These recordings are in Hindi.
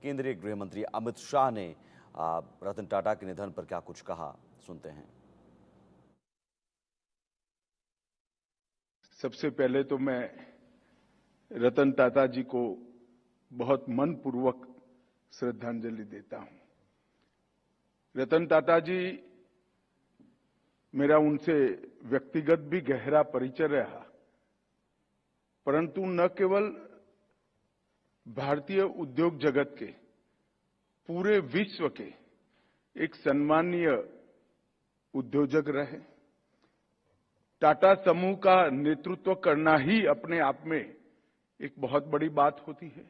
केंद्रीय गृह मंत्री अमित शाह ने रतन टाटा के निधन पर क्या कुछ कहा, सुनते हैं। सबसे पहले तो मैं रतन टाटा जी को बहुत मनपूर्वक श्रद्धांजलि देता हूं। रतन टाटा जी, मेरा उनसे व्यक्तिगत भी गहरा परिचय रहा, परंतु न केवल भारतीय उद्योग जगत के, पूरे विश्व के एक सम्मानीय उद्योजक रहे। टाटा समूह का नेतृत्व करना ही अपने आप में एक बहुत बड़ी बात होती है,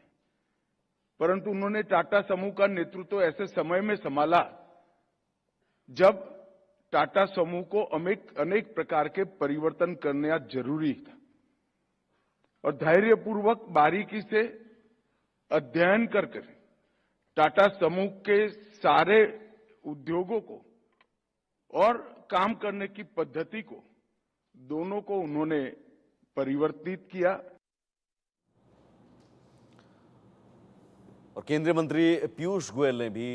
परंतु उन्होंने टाटा समूह का नेतृत्व ऐसे समय में संभाला जब टाटा समूह को अनेक प्रकार के परिवर्तन करना जरूरी था, और धैर्यपूर्वक बारीकी से अध्ययन करके टाटा समूह के सारे उद्योगों को और काम करने की पद्धति को, दोनों को उन्होंने परिवर्तित किया। और केंद्रीय मंत्री पीयूष गोयल ने भी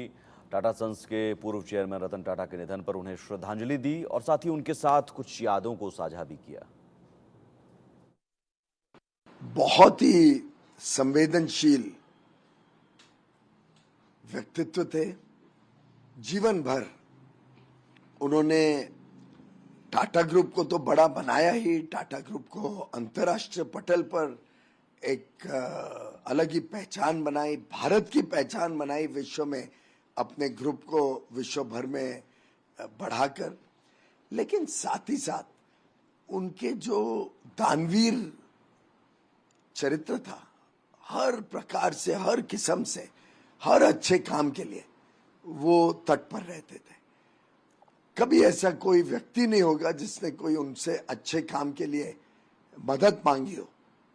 टाटा सन्स के पूर्व चेयरमैन रतन टाटा के निधन पर उन्हें श्रद्धांजलि दी और साथ ही उनके साथ कुछ यादों को साझा भी किया। बहुत ही संवेदनशील व्यक्तित्व थे। जीवन भर उन्होंने टाटा ग्रुप को तो बड़ा बनाया ही, टाटा ग्रुप को अंतर्राष्ट्रीय पटल पर एक अलग ही पहचान बनाई, भारत की पहचान बनाई, विश्व में अपने ग्रुप को विश्व भर में बढ़ाकर। लेकिन साथ ही साथ उनके जो दानवीर चरित्र था, हर प्रकार से, हर किस्म से, हर अच्छे काम के लिए वो तत्पर रहते थे। कभी ऐसा कोई व्यक्ति नहीं होगा जिसने कोई उनसे अच्छे काम के लिए मदद मांगी हो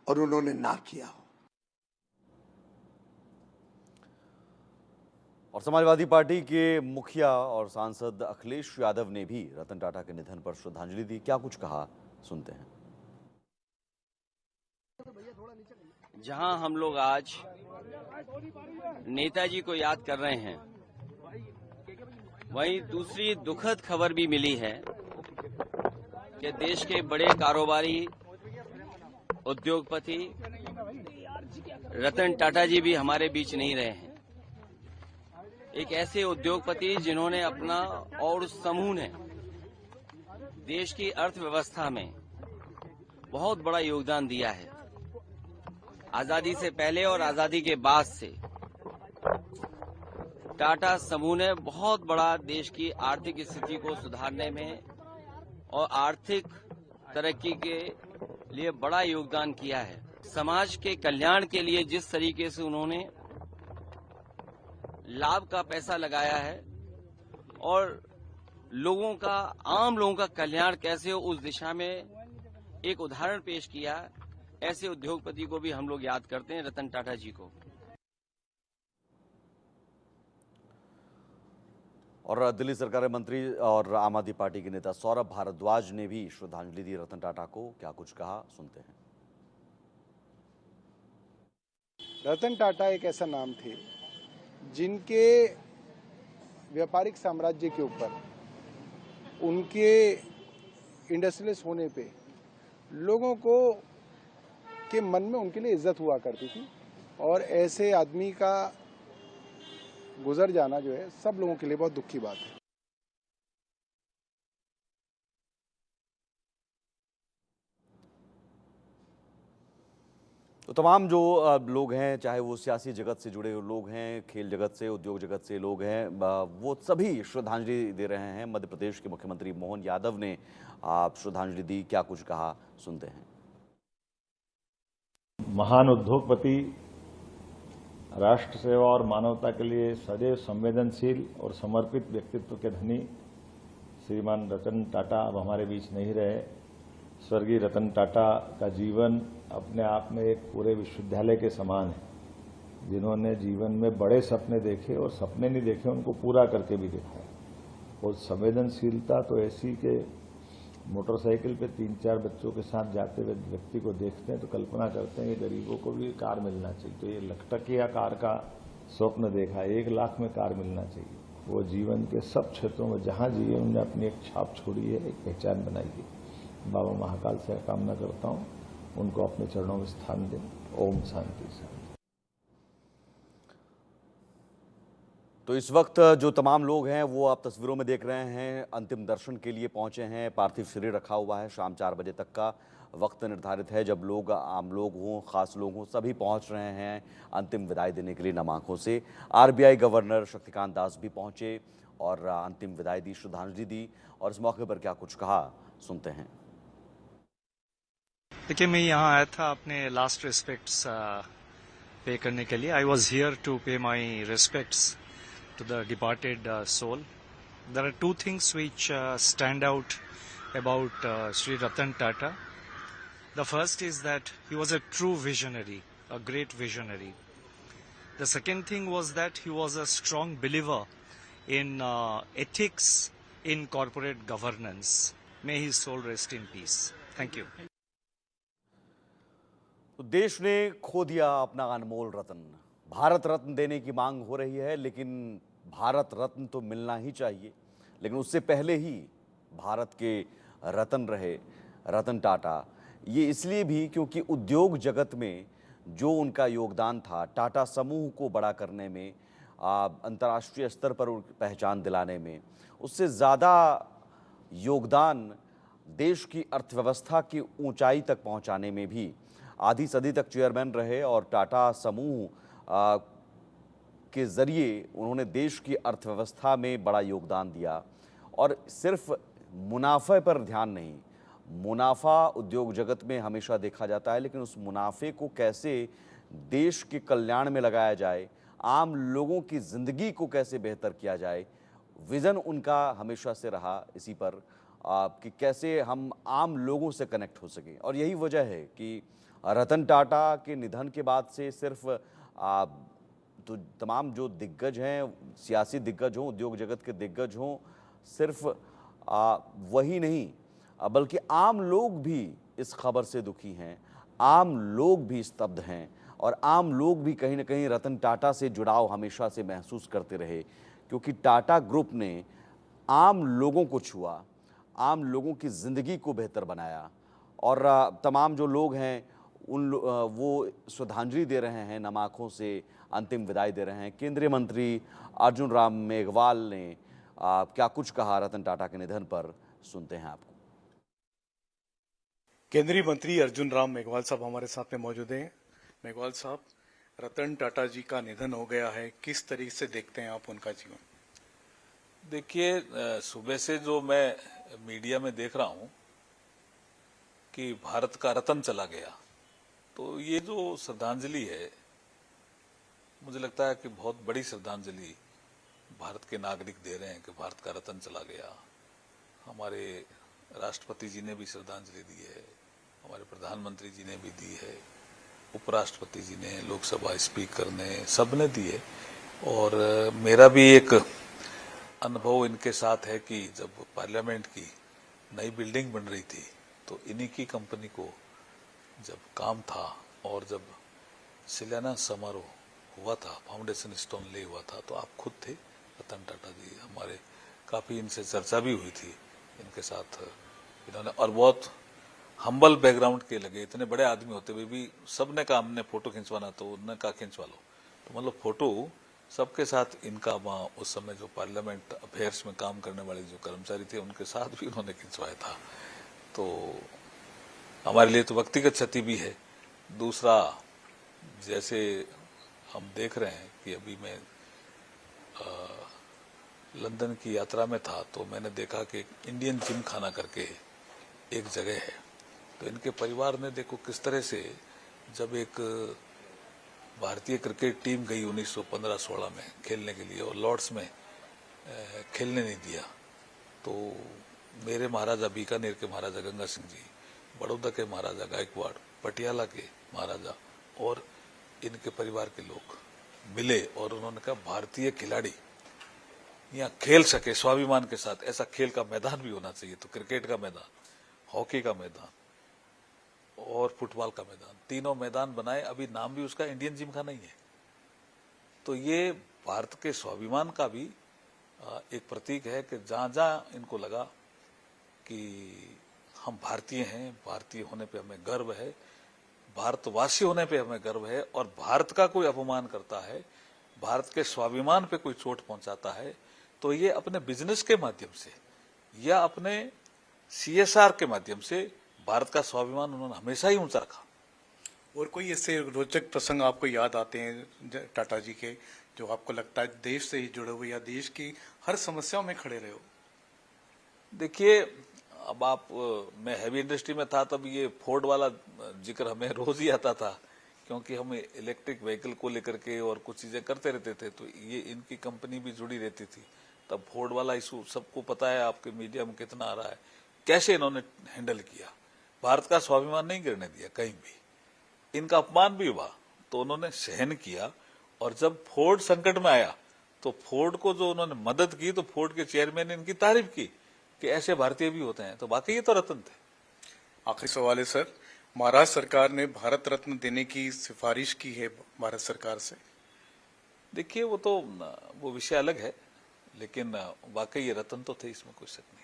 और उन्होंने ना किया हो। और समाजवादी पार्टी के मुखिया और सांसद अखिलेश यादव ने भी रतन टाटा के निधन पर श्रद्धांजलि दी। क्या कुछ कहा, सुनते हैं। जहां हम लोग आज नेताजी को याद कर रहे हैं, वहीं दूसरी दुखद खबर भी मिली है कि देश के बड़े कारोबारी उद्योगपति रतन टाटा जी भी हमारे बीच नहीं रहे हैं। एक ऐसे उद्योगपति जिन्होंने अपना और उस समूह ने देश की अर्थव्यवस्था में बहुत बड़ा योगदान दिया है। आजादी से पहले और आजादी के बाद से टाटा समूह ने बहुत बड़ा देश की आर्थिक स्थिति को सुधारने में और आर्थिक तरक्की के लिए बड़ा योगदान किया है। समाज के कल्याण के लिए जिस तरीके से उन्होंने लाभ का पैसा लगाया है और लोगों का, आम लोगों का कल्याण कैसे हो, उस दिशा में एक उदाहरण पेश किया। ऐसे उद्योगपति को भी हम लोग याद करते हैं, रतन टाटा जी को। और दिल्ली सरकार के मंत्री और आम आदमी पार्टी के नेता सौरभ भारद्वाज ने भी श्रद्धांजलि दी रतन टाटा को। क्या कुछ कहा, सुनते हैं। रतन टाटा एक ऐसा नाम थे जिनके व्यापारिक साम्राज्य के ऊपर, उनके इंडस्ट्रियलिस्ट होने पे लोगों को के मन में उनके लिए इज्जत हुआ करती थी, और ऐसे आदमी का गुजर जाना जो है सब लोगों के लिए बहुत दुख की बात है। तो तमाम जो लोग हैं, चाहे वो सियासी जगत से जुड़े हुए लोग हैं, खेल जगत से, उद्योग जगत से लोग हैं, वो सभी श्रद्धांजलि दे रहे हैं। मध्य प्रदेश के मुख्यमंत्री मोहन यादव ने श्रद्धांजलि दी। क्या कुछ कहा, सुनते हैं। महान उद्योगपति, राष्ट्र सेवा और मानवता के लिए सदैव संवेदनशील और समर्पित व्यक्तित्व के धनी श्रीमान रतन टाटा अब हमारे बीच नहीं रहे। स्वर्गीय रतन टाटा का जीवन अपने आप में एक पूरे विश्वविद्यालय के समान है, जिन्होंने जीवन में बड़े सपने देखे और सपने नहीं देखे, उनको पूरा करके भी देखा। और संवेदनशीलता तो ऐसी कि मोटरसाइकिल पे 3-4 बच्चों के साथ जाते हुए व्यक्ति को देखते हैं तो कल्पना करते हैं कि गरीबों को भी कार मिलना चाहिए। तो ये लखटकिया कार का स्वप्न देखा 1 लाख में कार मिलना चाहिए। वो जीवन के सब क्षेत्रों में जहां जिए उन्होंने अपनी एक छाप छोड़ी है, एक पहचान बनाई है। बाबा महाकाल से कामना करता हूं उनको अपने चरणों में स्थान दें। ओम शांति शांति। तो इस वक्त जो तमाम लोग हैं वो आप तस्वीरों में देख रहे हैं, अंतिम दर्शन के लिए पहुंचे हैं। पार्थिव शरीर रखा हुआ है। शाम 4 बजे तक का वक्त निर्धारित है जब लोग, आम लोग हों, खास लोग हों, सभी पहुंच रहे हैं अंतिम विदाई देने के लिए नम आंखों से। आरबीआई गवर्नर शक्तिकांत दास भी पहुंचे और अंतिम विदाई दी, श्रद्धांजलि दी। और इस मौके पर क्या कुछ कहा, सुनते हैं। देखिए, मैं यहाँ आया था अपने लास्ट रिस्पेक्ट्स पे करने के लिए। आई वॉज हियर टू पे माई respects to the departed soul. There are two things which stand out about Sri Ratan Tata. The first is that he was a true visionary, a great visionary. The second thing was that he was a strong believer in ethics in corporate governance. May his soul rest in peace. Thank you. तो देश ने खो दिया अपना अनमोल रत्न। भारत रत्न देने की मांग हो रही है, लेकिन भारत रत्न तो मिलना ही चाहिए। लेकिन उससे पहले ही भारत के रत्न रहे रतन टाटा। ये इसलिए भी क्योंकि उद्योग जगत में जो उनका योगदान था, टाटा समूह को बड़ा करने में, अंतर्राष्ट्रीय स्तर पर पहचान दिलाने में, उससे ज़्यादा योगदान देश की अर्थव्यवस्था की ऊंचाई तक पहुंचाने में भी। आधी सदी तक चेयरमैन रहे और टाटा समूह के ज़रिए उन्होंने देश की अर्थव्यवस्था में बड़ा योगदान दिया। और सिर्फ मुनाफे पर ध्यान नहीं, मुनाफा उद्योग जगत में हमेशा देखा जाता है, लेकिन उस मुनाफे को कैसे देश के कल्याण में लगाया जाए, आम लोगों की ज़िंदगी को कैसे बेहतर किया जाए, विज़न उनका हमेशा से रहा इसी पर कि कैसे हम आम लोगों से कनेक्ट हो सकें। और यही वजह है कि रतन टाटा के निधन के बाद से सिर्फ तो तमाम जो दिग्गज हैं, सियासी दिग्गज हों, उद्योग जगत के दिग्गज हों, सिर्फ वही नहीं बल्कि आम लोग भी इस खबर से दुखी हैं। आम लोग भी स्तब्ध हैं और आम लोग भी कहीं ना कहीं रतन टाटा से जुड़ाव हमेशा से महसूस करते रहे, क्योंकि टाटा ग्रुप ने आम लोगों को छुआ, आम लोगों की ज़िंदगी को बेहतर बनाया। और तमाम जो लोग हैं वो श्रद्धांजलि दे रहे हैं, नम आंखों से अंतिम विदाई दे रहे हैं। केंद्रीय मंत्री अर्जुन राम मेघवाल ने क्या कुछ कहा रतन टाटा के निधन पर, सुनते हैं आपको। केंद्रीय मंत्री अर्जुन राम मेघवाल साहब हमारे साथ में मौजूद हैं। मेघवाल साहब, रतन टाटा जी का निधन हो गया है, किस तरीके से देखते हैं आप उनका जीवन? देखिए, सुबह से जो मैं मीडिया में देख रहा हूं कि भारत का रतन चला गया, तो ये जो श्रद्धांजलि है, मुझे लगता है कि बहुत बड़ी श्रद्धांजलि भारत के नागरिक दे रहे हैं कि भारत का रतन चला गया। हमारे राष्ट्रपति जी ने भी श्रद्धांजलि दी है, हमारे प्रधानमंत्री जी ने भी दी है, उपराष्ट्रपति जी ने, लोकसभा स्पीकर ने, सबने दी है। और मेरा भी एक अनुभव इनके साथ है कि जब पार्लियामेंट की नई बिल्डिंग बन रही थी तो इन्हीं की कंपनी को जब काम था और जब शिलान्यास समारोह हुआ था, फाउंडेशन स्टोन ले हुआ था, तो आप खुद थे रतन टाटा जी। हमारे काफी इनसे चर्चा भी हुई थी इनके साथ। इन्होंने और बहुत हम्बल बैकग्राउंड के लगे, इतने बड़े आदमी होते हुए भी सबने कहा हमने फोटो खिंचवाना, तो उन्होंने कहा खिंचवा लो। तो मतलब फोटो सबके साथ इनका वहाँ उस समय जो पार्लियामेंट अफेयर्स में काम करने वाले जो कर्मचारी थे उनके साथ भी उन्होंने खिंचवाया था। तो हमारे लिए तो व्यक्तिगत क्षति भी है। दूसरा, जैसे हम देख रहे हैं कि अभी मैं लंदन की यात्रा में था तो मैंने देखा कि इंडियन जिम खाना करके एक जगह है, तो इनके परिवार ने देखो किस तरह से, जब एक भारतीय क्रिकेट टीम गई 1915-16 में खेलने के लिए और लॉर्ड्स में खेलने नहीं दिया, तो मेरे महाराजा बीकानेर के महाराजा गंगा सिंह जी, बड़ौदा के महाराजा गायकवाड़, पटियाला के महाराजा और इनके परिवार के लोग मिले और उन्होंने कहा भारतीय खिलाड़ी यहाँ खेल सके स्वाभिमान के साथ, ऐसा खेल का मैदान भी होना चाहिए। तो क्रिकेट का मैदान, हॉकी का मैदान और फुटबॉल का मैदान, तीनों मैदान बनाए। अभी नाम भी उसका इंडियन जिम खाना ही है। तो ये भारत के स्वाभिमान का भी एक प्रतीक है कि जहां जहां इनको लगा कि हम भारतीय हैं, भारतीय होने पे हमें गर्व है, भारतवासी होने पे हमें गर्व है, और भारत का कोई अपमान करता है, भारत के स्वाभिमान पे कोई चोट पहुंचाता है, तो ये अपने बिजनेस के माध्यम से या अपने CSR के माध्यम से भारत का स्वाभिमान उन्होंने हमेशा ही ऊंचा रखा। और कोई ऐसे रोचक प्रसंग आपको याद आते हैं टाटा जी के, जो आपको लगता है देश से ही जुड़े हुए या देश की हर समस्याओं में खड़े रहे हो? देखिए, अब आप मैं हैवी इंडस्ट्री में था तब ये फोर्ड वाला जिक्र हमें रोज ही आता था, क्योंकि हम इलेक्ट्रिक व्हीकल को लेकर के और कुछ चीजें करते रहते थे, तो ये इनकी कंपनी भी जुड़ी रहती थी। तब फोर्ड वाला इशू सबको पता है, आपके मीडिया में कितना आ रहा है, कैसे इन्होंने हैंडल किया, भारत का स्वाभिमान नहीं गिरने दिया कहीं भी। इनका अपमान भी हुआ तो उन्होंने सहन किया, और जब फोर्ड संकट में आया तो फोर्ड को जो उन्होंने मदद की, तो फोर्ड के चेयरमैन ने इनकी तारीफ की कि ऐसे भारतीय भी होते हैं, तो वाकई ये तो रत्न थे। आखिरी सवाल है सर, महाराष्ट्र सरकार ने भारत रत्न देने की सिफारिश की है भारत सरकार से। देखिए, वो विषय अलग है, लेकिन वाकई ये रत्न तो थे, इसमें कोई शक नहीं।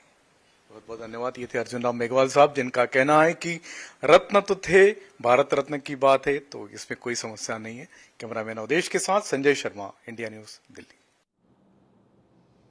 बहुत बहुत धन्यवाद। ये थे अर्जुन राम मेघवाल साहब, जिनका कहना है कि रत्न तो थे, भारत रत्न की बात है तो इसमें कोई समस्या नहीं है। कैमरामैन अवधेश के साथ संजय शर्मा, इंडिया न्यूज, दिल्ली।